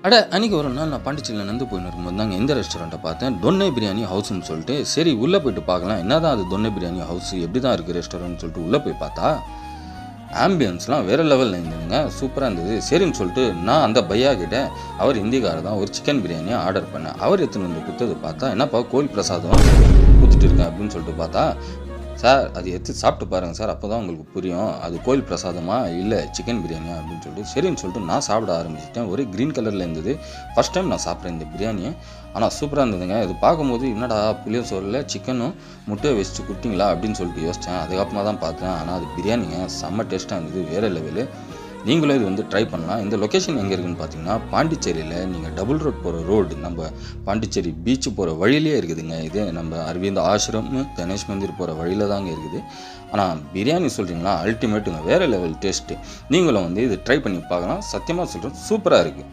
அன்றைக்கி ஒரு நாள் நான் பாண்டிச்சேரியில் நடந்து போயின்னு இருக்கும்போது தாங்க இந்த ரெஸ்டாரண்ட்டை பார்த்தேன். டொன்னை பிரியாணி ஹவுஸ்ன்னு சொல்லிட்டு, சரி உள்ளே போயிட்டு பார்க்கலாம், என்ன தான் அது டொன்னை பிரியாணி ஹவுஸ், எப்படி தான் இருக்குது ரெஸ்டாரண்ட்னு சொல்லிட்டு உள்ளே போய் பார்த்தா, ஆம்பியன்ஸ்லாம் வேறு லெவலில் இருந்ததுங்க. சூப்பராக இருந்தது. சரின்னு சொல்லிட்டு நான் அந்த பையா கிட்டே, அவர் ஹிந்திக்காரர் தான், ஒரு சிக்கன் பிரியாணியை ஆர்டர் பண்ணேன். அவர் எடுத்துன்னு வந்து கொடுத்தது பார்த்தா, என்னப்பா கோயில் பிரசாதம் கொடுத்துட்டு இருக்கேன் அப்படின்னு சொல்லிட்டு பார்த்தா, சார் அது எடுத்து சாப்பிட்டு பாருங்கள் சார், அப்போ தான் உங்களுக்கு புரியும் அது கோயில் பிரசாதமா இல்லை சிக்கன் பிரியாணியா அப்படின்னு சொல்லிட்டு, சரின்னு சொல்லிட்டு நான் சாப்பிட ஆரம்பிச்சிட்டேன். ஒரே க்ரீன் கலரில் இருந்தது. ஃபஸ்ட் டைம் நான் சாப்பிட்றேன் இந்த பிரியாணியை. ஆனால் சூப்பராக இருந்ததுங்க. இது பார்க்கும்போது என்னடா புளிய சோறில் சிக்கனும் முட்டையை வச்சுட்டு கொடுத்தீங்களா அப்படின்னு சொல்லிட்டு யோசித்தேன். அதுக்கப்புறமா தான் பார்த்தேன். ஆனால் அது பிரியாணிங்க செம்ம டேஸ்ட்டாக இருந்தது, வேறு லெவலு. நீங்களும் இது வந்து ட்ரை பண்ணலாம். இந்த லொக்கேஷன் எங்கே இருக்குதுன்னு பார்த்தீங்கன்னா, பாண்டிச்சேரியில் நீங்கள் டபுள் ரோட் போகிற ரோடு, நம்ம பாண்டிச்சேரி பீச்சு போகிற வழியிலே இருக்குதுங்க. இது நம்ம அரவிந்த் ஆசிரம் கணேஷ் மந்திர் போகிற வழியில் தாங்க இருக்குது. ஆனால் பிரியாணி சொல்கிறீங்களா, அல்டிமேட்டுங்க, வேறு லெவல் டேஸ்ட்டு. நீங்களும் வந்து இது ட்ரை பண்ணி பார்க்கலாம். சத்தியமாக சொல்கிறேன், சூப்பராக இருக்குது.